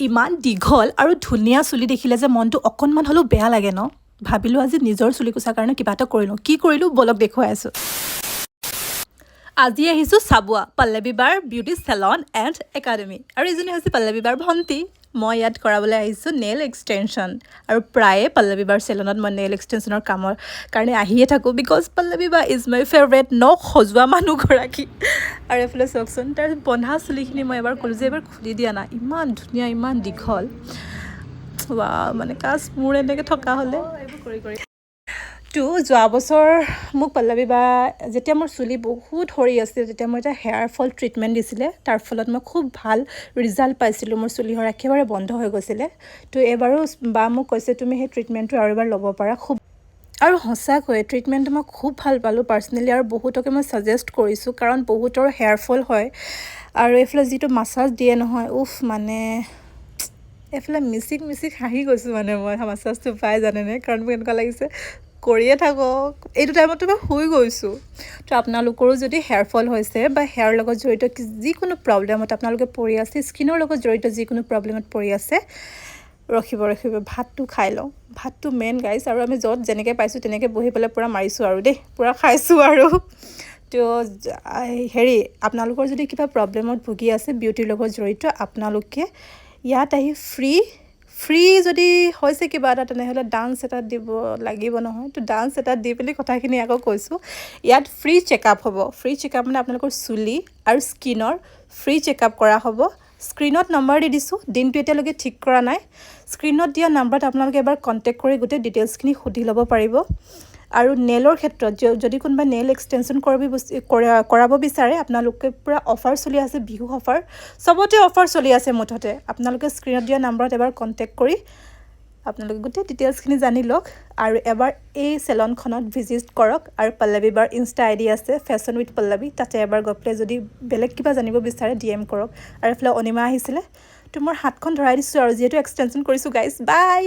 ইমান দীঘল আৰু ধুনীয়া চুলি দেখিলে যে মনটো অকণমান হ'লেও বেয়া লাগে ন ভাবিলোঁ আজি নিজৰ চুলি কোচাৰ কাৰণে কিবা এটা কৰি লওঁ কি কৰিলোঁ বলক দেখুৱাই আছোঁ আজি আহিছোঁ চাবুৱা পাল্লাবি বাৰ বিউটি চেলন এণ্ড একাডেমি আৰু এইজনী হৈছে পাল্লাবি বাৰ ভণ্টি মই ইয়াত কৰাবলৈ আহিছোঁ নেইল এক্সটেনশ্যন আৰু প্ৰায়ে পাল্লাবি বাৰ চেলনত মই নেইল এক্সটেনশ্যনৰ কামৰ কাৰণে আহিয়ে থাকোঁ বিকজ পাল্লাবি বা ইজ মাই ফেভৰেট নখ সজোৱা মানুহগৰাকী আৰু এইফালে চাওকচোন তাৰ বন্ধা চুলিখিনি মই এবাৰ ক'লোঁ যে এবাৰ খুলি দিয়া না ইমান ধুনীয়া ইমান দীঘল ৱা মানে কাজ মোৰ এনেকৈ থকা হ'লে এইবোৰ কৰি তো যোৱা বছৰ মোক পাল্লাবি বা যেতিয়া মোৰ চুলি বহুত সৰি আছিল তেতিয়া মই এটা হেয়াৰ ফল ট্ৰিটমেণ্ট দিছিলে তাৰ ফলত মই খুব ভাল ৰিজাল্ট পাইছিলোঁ মোৰ চুলি সৰা একেবাৰে বন্ধ হৈ গৈছিলে তো এবাৰো বা মোক কৈছে তুমি সেই ট্ৰিটমেণ্টটো আৰু এবাৰ ল'ব পাৰা খুব আৰু সঁচাকৈ ট্ৰিটমেণ্টটো মই খুব ভাল পালোঁ পাৰ্চনেলি আৰু বহুতকে মই ছাজেষ্ট কৰিছোঁ কাৰণ বহুতৰ হেয়াৰ ফল হয় আৰু এইফালে যিটো মাছাজ দিয়ে নহয় উফ মানে এইফালে মিচিক হাঁহি গৈছোঁ মানে মই মাছাজটো পাই জানেনে কাৰণ মোক এনেকুৱা লাগিছে কৰিয়ে থাকক এইটো টাইমতো মই শুই গৈছোঁ তো আপোনালোকৰো যদি হেয়াৰ ফল হৈছে বা হেয়াৰ লগত জড়িত যিকোনো প্ৰব্লেমত আপোনালোকে পৰি আছে স্কিনৰ লগত জড়িত যিকোনো প্ৰব্লেমত পৰি আছে ৰখিব ভাতটো খাই লওঁ ভাতটো মেইন গাইজ আৰু আমি য'ত যেনেকৈ পাইছোঁ তেনেকৈ বহি পেলাই পূৰা মাৰিছোঁ আৰু দেই পূৰা খাইছোঁ আৰু তো হেৰি আপোনালোকৰ যদি কিবা প্ৰব্লেমত ভুগি আছে বিউটিৰ লগত জড়িত আপোনালোকে ইয়াত আহি ফ্ৰী যদি হৈছে কিবা এটা তেনেহ'লে ডান্স এটা দিব লাগিব নহয় তো ডান্স এটা দি পেলাই কথাখিনি আকৌ কৈছোঁ ইয়াত ফ্ৰী চেকআপ হ'ব ফ্ৰী চেকআপ মানে আপোনালোকৰ চুলি আৰু স্কিনৰ ফ্ৰী চেকআপ কৰা হ'ব স্ক্ৰীনত নম্বৰ দি দিছোঁ দিনটো এতিয়ালৈকে ঠিক কৰা নাই স্ক্ৰীনত দিয়া নাম্বাৰত আপোনালোকে এবাৰ কণ্টেক্ট কৰি গোটেই ডিটেইলছখিনি সুধি ল'ব পাৰিব আৰু নেইলৰ ক্ষেত্ৰত যদি কোনোবা নেইল এক্সটেনশ্যন কৰাব বিচাৰে আপোনালোকে পূৰা অফাৰ চলি আছে বিহু অফাৰ চবতে অফাৰ চলি আছে মুঠতে আপোনালোকে স্ক্ৰীনত দিয়া নাম্বাৰত এবাৰ কণ্টেক্ট কৰি আপোনালোকে গোটেই ডিটেইলছখিনি জানি লওক আৰু এবাৰ এই চেলনখনত ভিজিট কৰক আৰু পাল্লাবি বাৰ ইনষ্টা আইডি আছে ফেশ্বন উইথ পাল্লাবি তাতে এবাৰ গৈ পেলাই যদি বেলেগ কিবা জানিব বিচাৰে DM কৰক আৰু এইফালে অনিমা আহিছিলে তো মোৰ হাতখন ধৰাই দিছোঁ আৰু যিহেতু এক্সটেনশ্যন কৰিছোঁ গাইজ বাই